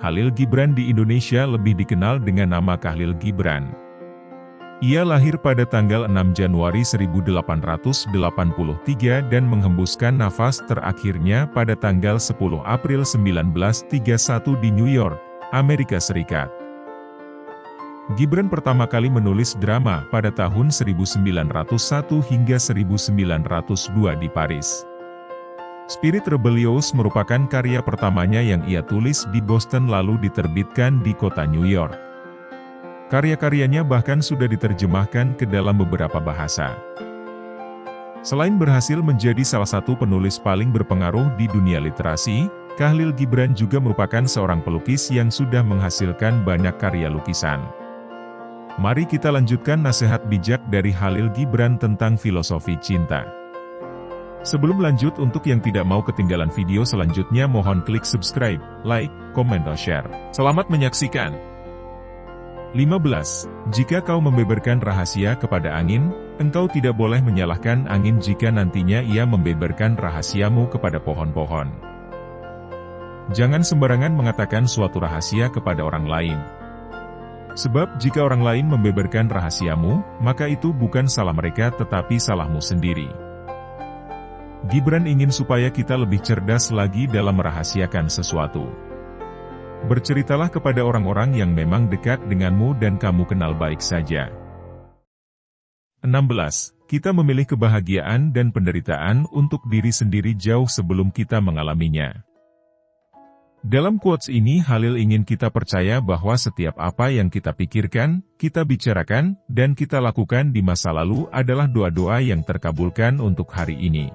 Khalil Gibran di Indonesia lebih dikenal dengan nama Khalil Gibran. Ia lahir pada tanggal 6 Januari 1883 dan menghembuskan nafas terakhirnya pada tanggal 10 April 1931 di New York, Amerika Serikat. Gibran pertama kali menulis drama pada tahun 1901 hingga 1902 di Paris. Spirit Rebellious merupakan karya pertamanya yang ia tulis di Boston lalu diterbitkan di kota New York. Karya-karyanya bahkan sudah diterjemahkan ke dalam beberapa bahasa. Selain berhasil menjadi salah satu penulis paling berpengaruh di dunia literasi, Khalil Gibran juga merupakan seorang pelukis yang sudah menghasilkan banyak karya lukisan. Mari kita lanjutkan nasihat bijak dari Khalil Gibran tentang filosofi cinta. Sebelum lanjut, untuk yang tidak mau ketinggalan video selanjutnya mohon klik subscribe, like, komen, dan share. Selamat menyaksikan. 15. Jika kau membeberkan rahasia kepada angin, engkau tidak boleh menyalahkan angin jika nantinya ia membeberkan rahasiamu kepada pohon-pohon. Jangan sembarangan mengatakan suatu rahasia kepada orang lain. Sebab jika orang lain membeberkan rahasiamu, maka itu bukan salah mereka tetapi salahmu sendiri. Gibran ingin supaya kita lebih cerdas lagi dalam merahasiakan sesuatu. Berceritalah kepada orang-orang yang memang dekat denganmu dan kamu kenal baik saja. 16. Kita memilih kebahagiaan dan penderitaan untuk diri sendiri jauh sebelum kita mengalaminya. Dalam quotes ini Khalil ingin kita percaya bahwa setiap apa yang kita pikirkan, kita bicarakan, dan kita lakukan di masa lalu adalah doa-doa yang terkabulkan untuk hari ini.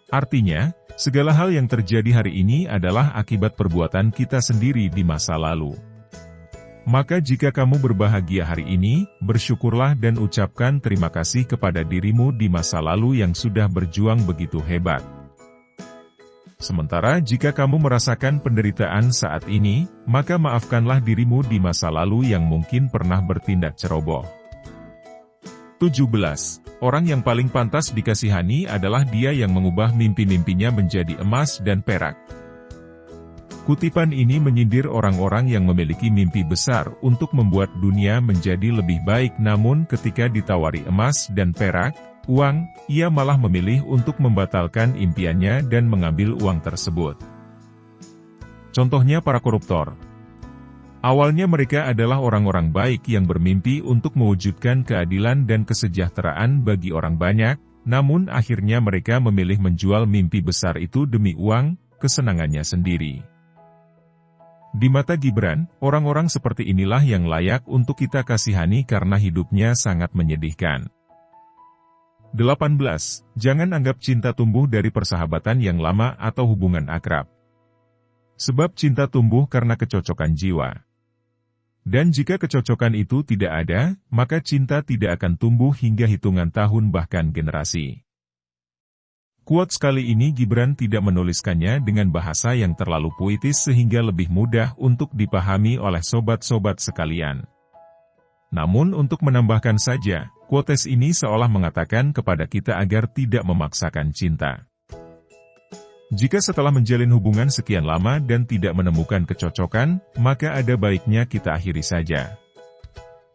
Artinya, segala hal yang terjadi hari ini adalah akibat perbuatan kita sendiri di masa lalu. Maka jika kamu berbahagia hari ini, bersyukurlah dan ucapkan terima kasih kepada dirimu di masa lalu yang sudah berjuang begitu hebat. Sementara jika kamu merasakan penderitaan saat ini, maka maafkanlah dirimu di masa lalu yang mungkin pernah bertindak ceroboh. 17. Orang yang paling pantas dikasihani adalah dia yang mengubah mimpi-mimpinya menjadi emas dan perak. Kutipan ini menyindir orang-orang yang memiliki mimpi besar untuk membuat dunia menjadi lebih baik, namun ketika ditawari emas dan perak, uang, ia malah memilih untuk membatalkan impiannya dan mengambil uang tersebut. Contohnya para koruptor. Awalnya mereka adalah orang-orang baik yang bermimpi untuk mewujudkan keadilan dan kesejahteraan bagi orang banyak, namun akhirnya mereka memilih menjual mimpi besar itu demi uang, kesenangannya sendiri. Di mata Gibran, orang-orang seperti inilah yang layak untuk kita kasihani karena hidupnya sangat menyedihkan. 18. Jangan anggap cinta tumbuh dari persahabatan yang lama atau hubungan akrab. Sebab cinta tumbuh karena kecocokan jiwa. Dan jika kecocokan itu tidak ada, maka cinta tidak akan tumbuh hingga hitungan tahun bahkan generasi. Quotes kali ini Gibran tidak menuliskannya dengan bahasa yang terlalu puitis sehingga lebih mudah untuk dipahami oleh sobat-sobat sekalian. Namun untuk menambahkan saja, quotes ini seolah mengatakan kepada kita agar tidak memaksakan cinta. Jika setelah menjalin hubungan sekian lama dan tidak menemukan kecocokan, maka ada baiknya kita akhiri saja.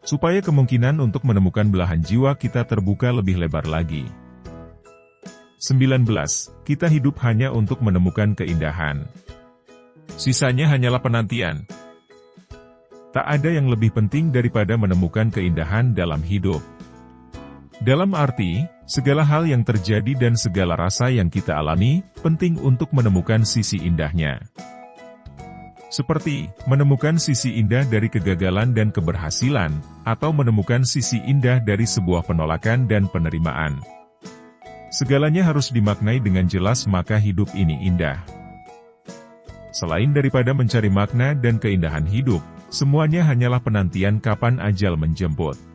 Supaya kemungkinan untuk menemukan belahan jiwa kita terbuka lebih lebar lagi. 19. Kita hidup hanya untuk menemukan keindahan. Sisanya hanyalah penantian. Tak ada yang lebih penting daripada menemukan keindahan dalam hidup. Dalam arti, segala hal yang terjadi dan segala rasa yang kita alami, penting untuk menemukan sisi indahnya. Seperti, menemukan sisi indah dari kegagalan dan keberhasilan, atau menemukan sisi indah dari sebuah penolakan dan penerimaan. Segalanya harus dimaknai dengan jelas maka hidup ini indah. Selain daripada mencari makna dan keindahan hidup, semuanya hanyalah penantian kapan ajal menjemput.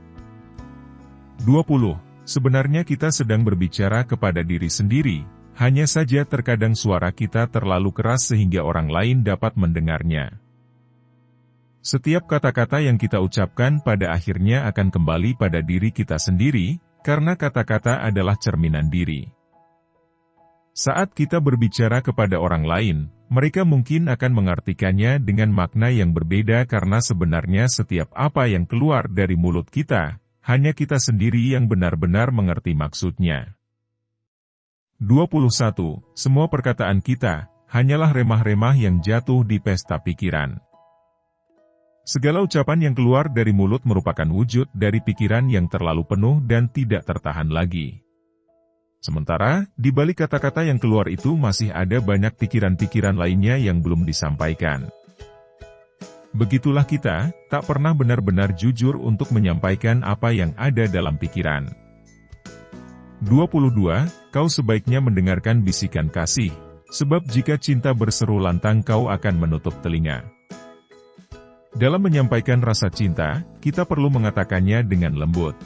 20. Sebenarnya kita sedang berbicara kepada diri sendiri, hanya saja terkadang suara kita terlalu keras sehingga orang lain dapat mendengarnya. Setiap kata-kata yang kita ucapkan pada akhirnya akan kembali pada diri kita sendiri, karena kata-kata adalah cerminan diri. Saat kita berbicara kepada orang lain, mereka mungkin akan mengartikannya dengan makna yang berbeda karena sebenarnya setiap apa yang keluar dari mulut kita, hanya kita sendiri yang benar-benar mengerti maksudnya. 21. Semua perkataan kita hanyalah remah-remah yang jatuh di pesta pikiran. Segala ucapan yang keluar dari mulut merupakan wujud dari pikiran yang terlalu penuh dan tidak tertahan lagi. Sementara, di balik kata-kata yang keluar itu masih ada banyak pikiran-pikiran lainnya yang belum disampaikan. Begitulah kita, tak pernah benar-benar jujur untuk menyampaikan apa yang ada dalam pikiran. 22. Kau sebaiknya mendengarkan bisikan kasih, sebab jika cinta berseru lantang kau akan menutup telinga. Dalam menyampaikan rasa cinta, kita perlu mengatakannya dengan lembut.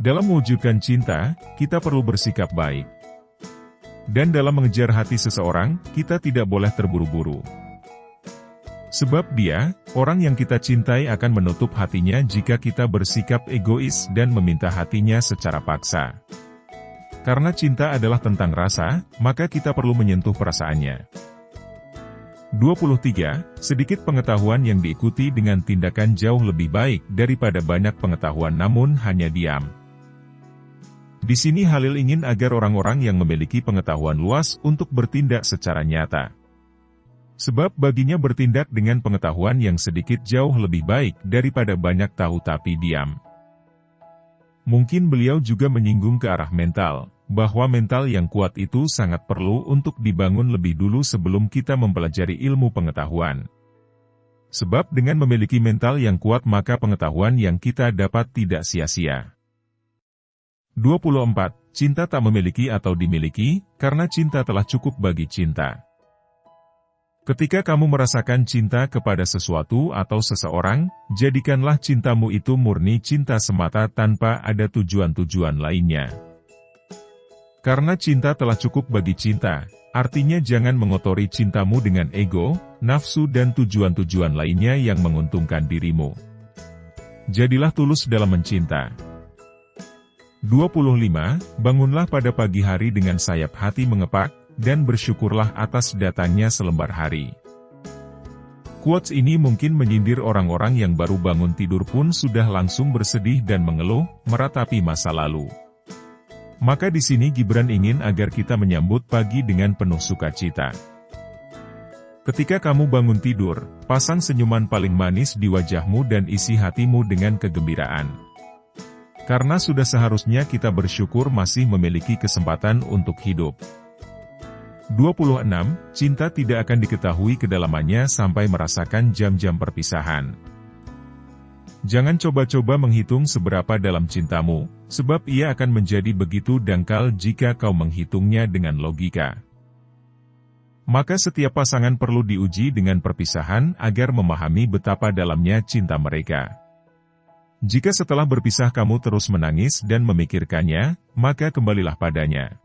Dalam mewujudkan cinta, kita perlu bersikap baik. Dan dalam mengejar hati seseorang, kita tidak boleh terburu-buru. Sebab dia, orang yang kita cintai akan menutup hatinya jika kita bersikap egois dan meminta hatinya secara paksa. Karena cinta adalah tentang rasa, maka kita perlu menyentuh perasaannya. 23. Sedikit pengetahuan yang diikuti dengan tindakan jauh lebih baik daripada banyak pengetahuan namun hanya diam. Di sini Halil ingin agar orang-orang yang memiliki pengetahuan luas untuk bertindak secara nyata. Sebab baginya bertindak dengan pengetahuan yang sedikit jauh lebih baik daripada banyak tahu tapi diam. Mungkin beliau juga menyinggung ke arah mental, bahwa mental yang kuat itu sangat perlu untuk dibangun lebih dulu sebelum kita mempelajari ilmu pengetahuan. Sebab dengan memiliki mental yang kuat maka pengetahuan yang kita dapat tidak sia-sia. 24. Cinta tak memiliki atau dimiliki, karena cinta telah cukup bagi cinta. Ketika kamu merasakan cinta kepada sesuatu atau seseorang, jadikanlah cintamu itu murni cinta semata tanpa ada tujuan-tujuan lainnya. Karena cinta telah cukup bagi cinta, artinya jangan mengotori cintamu dengan ego, nafsu dan tujuan-tujuan lainnya yang menguntungkan dirimu. Jadilah tulus dalam mencinta. 25. Bangunlah pada pagi hari dengan sayap hati mengepak, dan bersyukurlah atas datangnya selembar hari. Quotes ini mungkin menyindir orang-orang yang baru bangun tidur pun sudah langsung bersedih dan mengeluh, meratapi masa lalu. Maka di sini Gibran ingin agar kita menyambut pagi dengan penuh sukacita. Ketika kamu bangun tidur, pasang senyuman paling manis di wajahmu dan isi hatimu dengan kegembiraan. Karena sudah seharusnya kita bersyukur masih memiliki kesempatan untuk hidup. 26. Cinta tidak akan diketahui kedalamannya sampai merasakan jam-jam perpisahan. Jangan coba-coba menghitung seberapa dalam cintamu, sebab ia akan menjadi begitu dangkal jika kau menghitungnya dengan logika. Maka setiap pasangan perlu diuji dengan perpisahan agar memahami betapa dalamnya cinta mereka. Jika setelah berpisah kamu terus menangis dan memikirkannya, maka kembalilah padanya.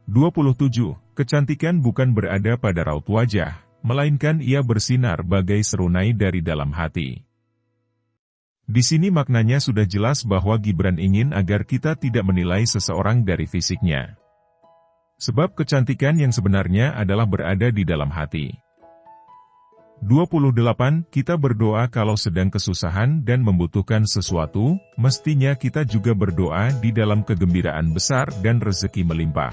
27. Kecantikan bukan berada pada raut wajah, melainkan ia bersinar bagai serunai dari dalam hati. Di sini maknanya sudah jelas bahwa Gibran ingin agar kita tidak menilai seseorang dari fisiknya. Sebab kecantikan yang sebenarnya adalah berada di dalam hati. 28. Kita berdoa kalau sedang kesusahan dan membutuhkan sesuatu, mestinya kita juga berdoa di dalam kegembiraan besar dan rezeki melimpah.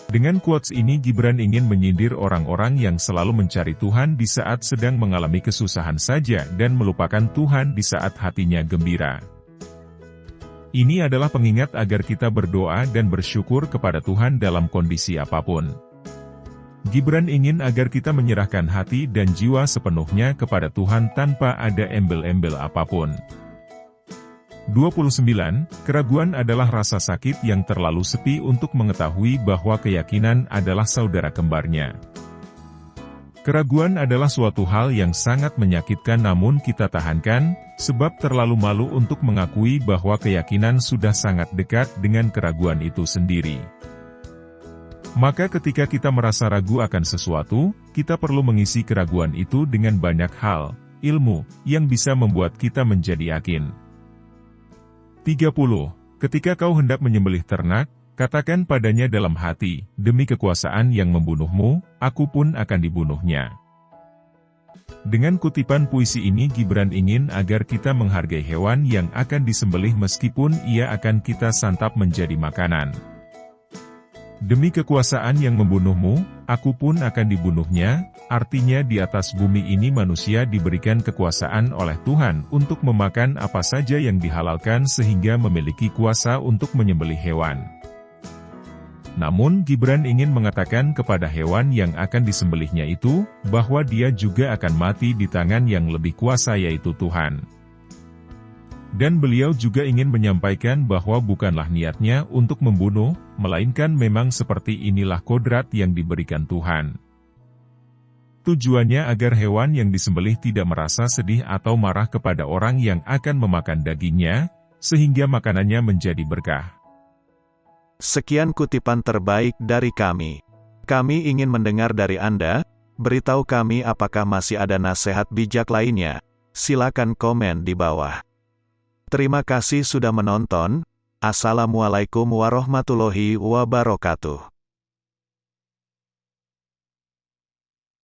Dengan quotes ini Gibran ingin menyindir orang-orang yang selalu mencari Tuhan di saat sedang mengalami kesusahan saja dan melupakan Tuhan di saat hatinya gembira. Ini adalah pengingat agar kita berdoa dan bersyukur kepada Tuhan dalam kondisi apapun. Gibran ingin agar kita menyerahkan hati dan jiwa sepenuhnya kepada Tuhan tanpa ada embel-embel apapun. 29. Keraguan adalah rasa sakit yang terlalu sepi untuk mengetahui bahwa keyakinan adalah saudara kembarnya. Keraguan adalah suatu hal yang sangat menyakitkan namun kita tahankan, sebab terlalu malu untuk mengakui bahwa keyakinan sudah sangat dekat dengan keraguan itu sendiri. Maka ketika kita merasa ragu akan sesuatu, kita perlu mengisi keraguan itu dengan banyak hal, ilmu, yang bisa membuat kita menjadi yakin. 30. Ketika kau hendak menyembelih ternak, Katakan padanya dalam hati, demi kekuasaan yang membunuhmu, aku pun akan dibunuhnya. Dengan kutipan puisi ini Gibran ingin agar kita menghargai hewan yang akan disembelih meskipun ia akan kita santap menjadi makanan. Demi kekuasaan yang membunuhmu, aku pun akan dibunuhnya, artinya di atas bumi ini manusia diberikan kekuasaan oleh Tuhan untuk memakan apa saja yang dihalalkan sehingga memiliki kuasa untuk menyembelih hewan. Namun Gibran ingin mengatakan kepada hewan yang akan disembelihnya itu, bahwa dia juga akan mati di tangan yang lebih kuasa yaitu Tuhan. Dan beliau juga ingin menyampaikan bahwa bukanlah niatnya untuk membunuh, melainkan memang seperti inilah kodrat yang diberikan Tuhan. Tujuannya agar hewan yang disembelih tidak merasa sedih atau marah kepada orang yang akan memakan dagingnya, sehingga makanannya menjadi berkah. Sekian kutipan terbaik dari kami. Kami ingin mendengar dari Anda, beritahu kami apakah masih ada nasihat bijak lainnya. Silakan komen di bawah. Terima kasih sudah menonton. Assalamualaikum warahmatullahi wabarakatuh.